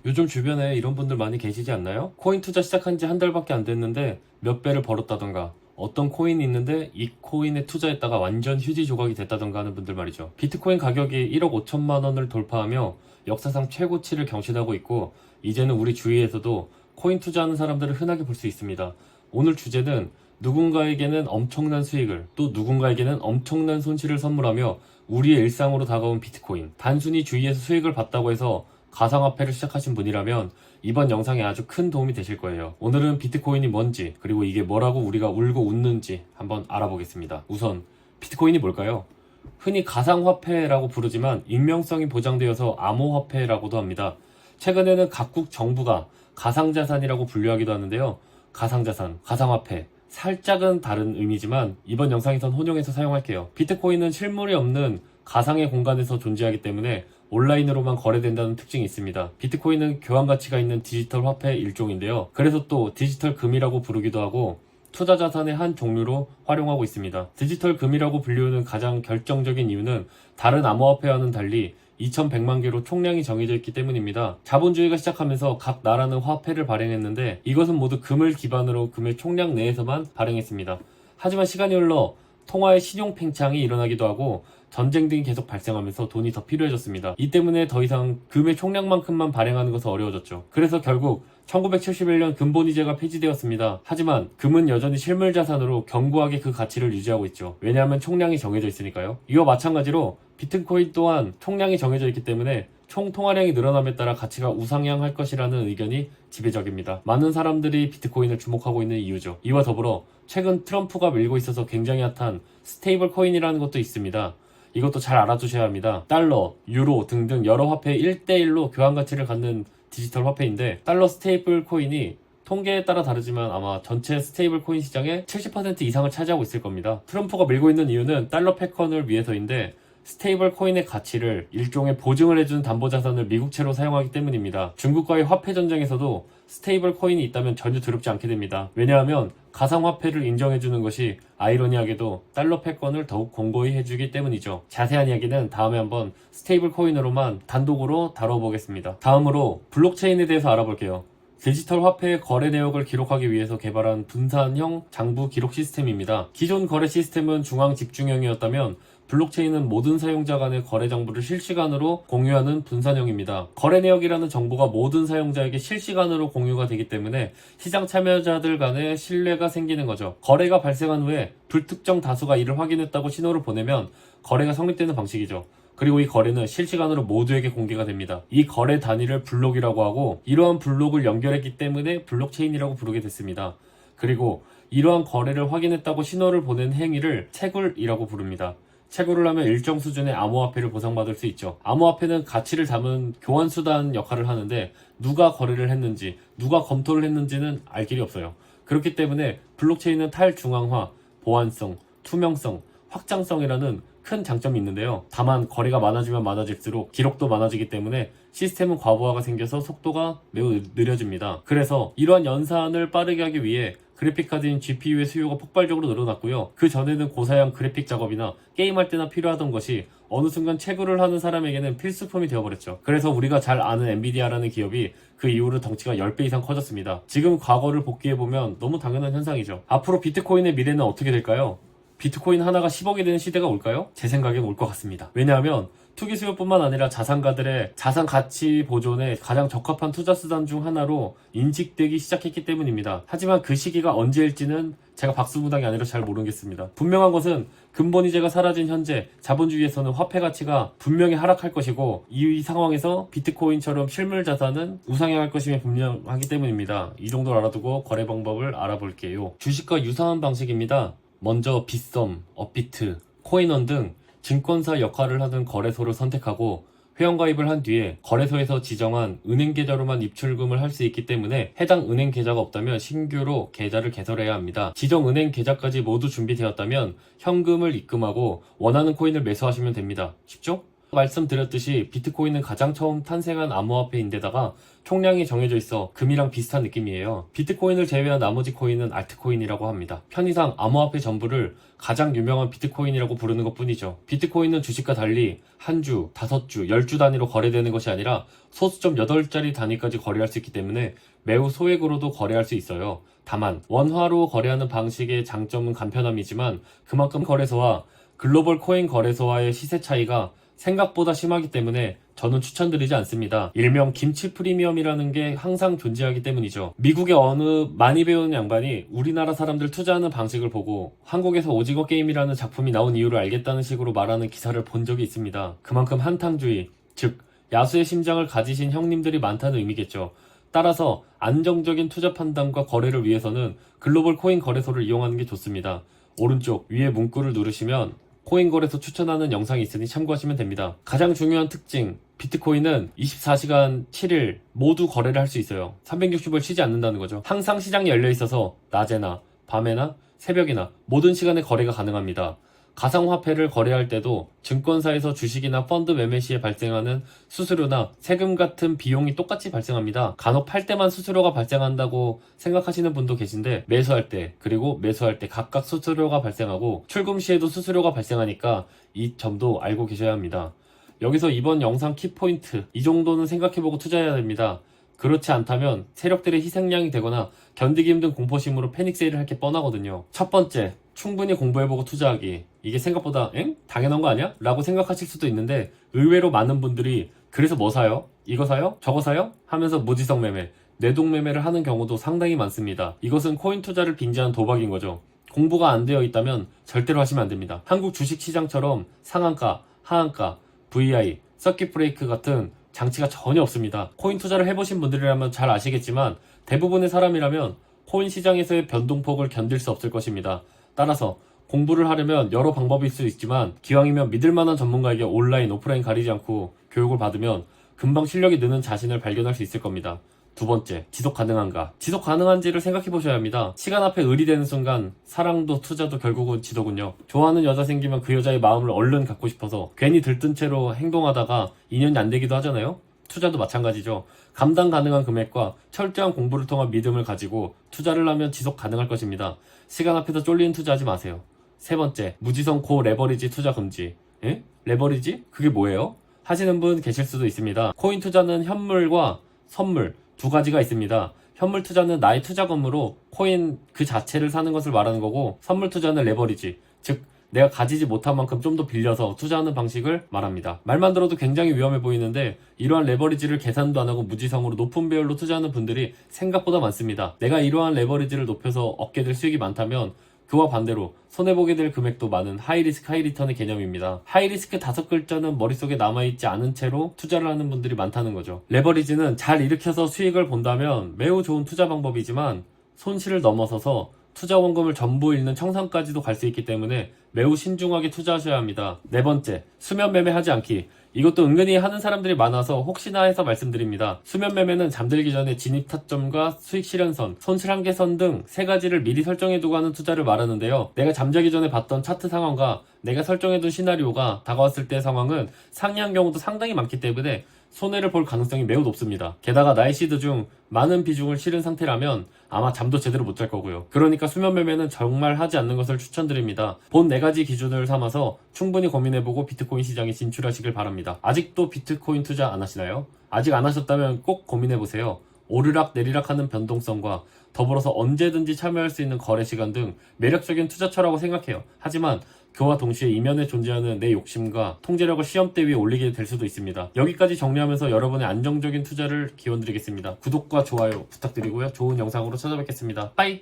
요즘 주변에 이런 분들 많이 계시지 않나요? 코인 투자 시작한 지 한 달밖에 안 됐는데 몇 배를 벌었다던가, 어떤 코인이 있는데 이 코인에 투자했다가 완전 휴지 조각이 됐다던가 하는 분들 말이죠. 비트코인 가격이 1억 5천만 원을 돌파하며 역사상 최고치를 경신하고 있고, 이제는 우리 주위에서도 코인 투자하는 사람들을 흔하게 볼 수 있습니다. 오늘 주제는 누군가에게는 엄청난 수익을, 또 누군가에게는 엄청난 손실을 선물하며 우리의 일상으로 다가온 비트코인. 단순히 주위에서 수익을 봤다고 해서 가상화폐를 시작하신 분이라면 이번 영상에 아주 큰 도움이 되실 거예요. 오늘은 비트코인이 뭔지, 그리고 이게 뭐라고 우리가 울고 웃는지 한번 알아보겠습니다. 우선 비트코인이 뭘까요? 흔히 가상화폐라고 부르지만 익명성이 보장되어서 암호화폐라고도 합니다. 최근에는 각국 정부가 가상자산이라고 분류하기도 하는데요. 가상자산, 가상화폐, 살짝은 다른 의미지만 이번 영상에선 혼용해서 사용할게요. 비트코인은 실물이 없는 가상의 공간에서 존재하기 때문에 온라인으로만 거래된다는 특징이 있습니다. 비트코인은 교환 가치가 있는 디지털 화폐의 일종인데요. 그래서 또 디지털 금이라고 부르기도 하고 투자 자산의 한 종류로 활용하고 있습니다. 디지털 금이라고 불리우는 가장 결정적인 이유는 다른 암호화폐와는 달리 2100만 개로 총량이 정해져 있기 때문입니다. 자본주의가 시작하면서 각 나라는 화폐를 발행했는데 이것은 모두 금을 기반으로 금의 총량 내에서만 발행했습니다. 하지만 시간이 흘러 통화의 신용 팽창이 일어나기도 하고 전쟁 등이 계속 발생하면서 돈이 더 필요해졌습니다. 이 때문에 더 이상 금의 총량만큼만 발행하는 것은 어려워졌죠. 그래서 결국 1971년 금본위제가 폐지되었습니다. 하지만 금은 여전히 실물 자산으로 견고하게 그 가치를 유지하고 있죠. 왜냐하면 총량이 정해져 있으니까요. 이와 마찬가지로 비트코인 또한 총량이 정해져 있기 때문에 총 통화량이 늘어남에 따라 가치가 우상향할 것이라는 의견이 지배적입니다. 많은 사람들이 비트코인을 주목하고 있는 이유죠. 이와 더불어 최근 트럼프가 밀고 있어서 굉장히 핫한 스테이블 코인이라는 것도 있습니다. 이것도 잘 알아두셔야 합니다. 달러, 유로 등등 여러 화폐의 1대1로 교환 가치를 갖는 디지털 화폐인데, 달러 스테이블 코인이 통계에 따라 다르지만 아마 전체 스테이블 코인 시장의 70% 이상을 차지하고 있을 겁니다. 트럼프가 밀고 있는 이유는 달러 패권을 위해서인데, 스테이블 코인의 가치를 일종의 보증을 해주는 담보자산을 미국채로 사용하기 때문입니다. 중국과의 화폐 전쟁에서도 스테이블 코인이 있다면 전혀 두렵지 않게 됩니다. 왜냐하면 가상화폐를 인정해주는 것이 아이러니하게도 달러 패권을 더욱 공고히 해주기 때문이죠. 자세한 이야기는 다음에 한번 스테이블 코인으로만 단독으로 다뤄보겠습니다. 다음으로 블록체인에 대해서 알아볼게요. 디지털 화폐의 거래 내역을 기록하기 위해서 개발한 분산형 장부 기록 시스템입니다. 기존 거래 시스템은 중앙 집중형이었다면 블록체인은 모든 사용자 간의 거래 정보를 실시간으로 공유하는 분산형입니다. 거래 내역이라는 정보가 모든 사용자에게 실시간으로 공유가 되기 때문에 시장 참여자들 간의 신뢰가 생기는 거죠. 거래가 발생한 후에 불특정 다수가 이를 확인했다고 신호를 보내면 거래가 성립되는 방식이죠. 그리고 이 거래는 실시간으로 모두에게 공개가 됩니다. 이 거래 단위를 블록이라고 하고, 이러한 블록을 연결했기 때문에 블록체인이라고 부르게 됐습니다. 그리고 이러한 거래를 확인했다고 신호를 보낸 행위를 채굴이라고 부릅니다. 채굴을 하면 일정 수준의 암호화폐를 보상받을 수 있죠. 암호화폐는 가치를 담은 교환수단 역할을 하는데 누가 거래를 했는지, 누가 검토를 했는지는 알 길이 없어요. 그렇기 때문에 블록체인은 탈중앙화, 보안성, 투명성, 확장성이라는 큰 장점이 있는데요. 다만 거래가 많아지면 많아질수록 기록도 많아지기 때문에 시스템은 과부하가 생겨서 속도가 매우 느려집니다. 그래서 이러한 연산을 빠르게 하기 위해 그래픽카드인 GPU의 수요가 폭발적으로 늘어났고요. 그 전에는 고사양 그래픽 작업이나 게임할 때나 필요하던 것이 어느 순간 채굴을 하는 사람에게는 필수품이 되어버렸죠. 그래서 우리가 잘 아는 엔비디아라는 기업이 그 이후로 덩치가 10배 이상 커졌습니다. 지금 과거를 복귀해보면 너무 당연한 현상이죠. 앞으로 비트코인의 미래는 어떻게 될까요? 비트코인 하나가 10억이 되는 시대가 올까요? 제 생각엔 올 것 같습니다. 왜냐하면 투기 수요뿐만 아니라 자산가들의 자산 가치 보존에 가장 적합한 투자 수단 중 하나로 인식되기 시작했기 때문입니다. 하지만 그 시기가 언제일지는 제가 박수무당이 아니라 잘 모르겠습니다. 분명한 것은 근본이제가 사라진 현재 자본주의에서는 화폐 가치가 분명히 하락할 것이고, 이 상황에서 비트코인처럼 실물 자산은 우상향할 것임이 분명하기 때문입니다. 이 정도를 알아두고 거래 방법을 알아볼게요. 주식과 유사한 방식입니다. 먼저 빗썸, 업비트, 코인원 등 증권사 역할을 하는 거래소를 선택하고 회원가입을 한 뒤에 거래소에서 지정한 은행 계좌로만 입출금을 할 수 있기 때문에 해당 은행 계좌가 없다면 신규로 계좌를 개설해야 합니다. 지정 은행 계좌까지 모두 준비되었다면 현금을 입금하고 원하는 코인을 매수하시면 됩니다. 쉽죠? 말씀드렸듯이 비트코인은 가장 처음 탄생한 암호화폐인데다가 총량이 정해져 있어 금이랑 비슷한 느낌이에요. 비트코인을 제외한 나머지 코인은 알트코인이라고 합니다. 편의상 암호화폐 전부를 가장 유명한 비트코인이라고 부르는 것 뿐이죠. 비트코인은 주식과 달리 한 주, 5주, 10주 단위로 거래되는 것이 아니라 소수점 8자리 단위까지 거래할 수 있기 때문에 매우 소액으로도 거래할 수 있어요. 다만 원화로 거래하는 방식의 장점은 간편함이지만 그만큼 거래소와 글로벌 코인 거래소와의 시세 차이가 생각보다 심하기 때문에 저는 추천드리지 않습니다. 일명 김치 프리미엄이라는 게 항상 존재하기 때문이죠. 미국의 어느 많이 배우는 양반이 우리나라 사람들 투자하는 방식을 보고 한국에서 오징어 게임이라는 작품이 나온 이유를 알겠다는 식으로 말하는 기사를 본 적이 있습니다. 그만큼 한탕주의, 즉 야수의 심장을 가지신 형님들이 많다는 의미겠죠. 따라서 안정적인 투자 판단과 거래를 위해서는 글로벌 코인 거래소를 이용하는 게 좋습니다. 오른쪽 위에 문구를 누르시면 코인 거래소 추천하는 영상이 있으니 참고하시면 됩니다. 가장 중요한 특징, 비트코인은 24시간 7일 모두 거래를 할 수 있어요. 365일 쉬지 않는다는 거죠. 항상 시장이 열려 있어서 낮에나 밤에나 새벽이나 모든 시간에 거래가 가능합니다. 가상화폐를 거래할 때도 증권사에서 주식이나 펀드 매매 시에 발생하는 수수료나 세금 같은 비용이 똑같이 발생합니다. 간혹 팔 때만 수수료가 발생한다고 생각하시는 분도 계신데 매수할 때 그리고 매수할 때 각각 수수료가 발생하고 출금 시에도 수수료가 발생하니까 이 점도 알고 계셔야 합니다. 여기서 이번 영상 키포인트, 이 정도는 생각해보고 투자해야 됩니다. 그렇지 않다면 세력들의 희생양이 되거나 견디기 힘든 공포심으로 패닉 세일을 할 게 뻔하거든요. 첫 번째, 충분히 공부해보고 투자하기. 이게 생각보다 당연한 거 아니야? 라고 생각하실 수도 있는데 의외로 많은 분들이 그래서 뭐 사요? 이거 사요? 저거 사요? 하면서 무지성 매매, 내동 매매를 하는 경우도 상당히 많습니다. 이것은 코인 투자를 빙자한 도박인 거죠. 공부가 안 되어 있다면 절대로 하시면 안 됩니다. 한국 주식시장처럼 상한가, 하한가, VI, 서킷 브레이크 같은 장치가 전혀 없습니다. 코인 투자를 해보신 분들이라면 잘 아시겠지만 대부분의 사람이라면 코인 시장에서의 변동폭을 견딜 수 없을 것입니다. 따라서 공부를 하려면 여러 방법이 있을 수 있지만 기왕이면 믿을만한 전문가에게 온라인, 오프라인 가리지 않고 교육을 받으면 금방 실력이 느는 자신을 발견할 수 있을 겁니다. 두 번째, 지속 가능한가? 지속 가능한지를 생각해 보셔야 합니다. 시간 앞에 을이 되는 순간 사랑도 투자도 결국은 지도군요. 좋아하는 여자 생기면 그 여자의 마음을 얼른 갖고 싶어서 괜히 들뜬 채로 행동하다가 인연이 안 되기도 하잖아요. 투자도 마찬가지죠. 감당 가능한 금액과 철저한 공부를 통한 믿음을 가지고 투자를 하면 지속 가능할 것입니다. 시간 앞에서 쫄리는 투자하지 마세요. 세 번째, 무지성 고 레버리지 투자 금지. 레버리지? 그게 뭐예요? 하시는 분 계실 수도 있습니다. 코인 투자는 현물과 선물 두 가지가 있습니다. 현물 투자는 나의 투자금으로 코인 그 자체를 사는 것을 말하는 거고, 선물 투자는 레버리지, 즉 내가 가지지 못한 만큼 좀 더 빌려서 투자하는 방식을 말합니다. 말만 들어도 굉장히 위험해 보이는데 이러한 레버리지를 계산도 안 하고 무지성으로 높은 배율로 투자하는 분들이 생각보다 많습니다. 내가 이러한 레버리지를 높여서 얻게 될 수익이 많다면 그와 반대로 손해보게 될 금액도 많은 하이리스크 하이리턴의 개념입니다. 하이리스크 5글자는 머릿속에 남아있지 않은 채로 투자를 하는 분들이 많다는 거죠. 레버리지는 잘 일으켜서 수익을 본다면 매우 좋은 투자 방법이지만 손실을 넘어서서 투자 원금을 전부 잃는 청산까지도 갈 수 있기 때문에 매우 신중하게 투자하셔야 합니다. 네 번째, 수면 매매하지 않기. 이것도 은근히 하는 사람들이 많아서 혹시나 해서 말씀드립니다. 수면 매매는 잠들기 전에 진입 타점과 수익 실현선, 손실 한계선 등 세 가지를 미리 설정해두고 하는 투자를 말하는데요. 내가 잠자기 전에 봤던 차트 상황과 내가 설정해둔 시나리오가 다가왔을 때의 상황은 상이한 경우도 상당히 많기 때문에 손해를 볼 가능성이 매우 높습니다. 게다가 나의 시드 중 많은 비중을 실은 상태라면 아마 잠도 제대로 못 잘 거고요. 그러니까 수면 매매는 정말 하지 않는 것을 추천드립니다. 본 4가지 기준을 삼아서 충분히 고민해보고 비트코인 시장에 진출하시길 바랍니다. 아직도 비트코인 투자 안 하시나요? 아직 안 하셨다면 꼭 고민해보세요. 오르락 내리락 하는 변동성과 더불어서 언제든지 참여할 수 있는 거래 시간 등 매력적인 투자처라고 생각해요. 하지만 그와 동시에 이면에 존재하는 내 욕심과 통제력을 시험대 위에 올리게 될 수도 있습니다. 여기까지 정리하면서 여러분의 안정적인 투자를 기원드리겠습니다. 구독과 좋아요 부탁드리고요. 좋은 영상으로 찾아뵙겠습니다. 빠이!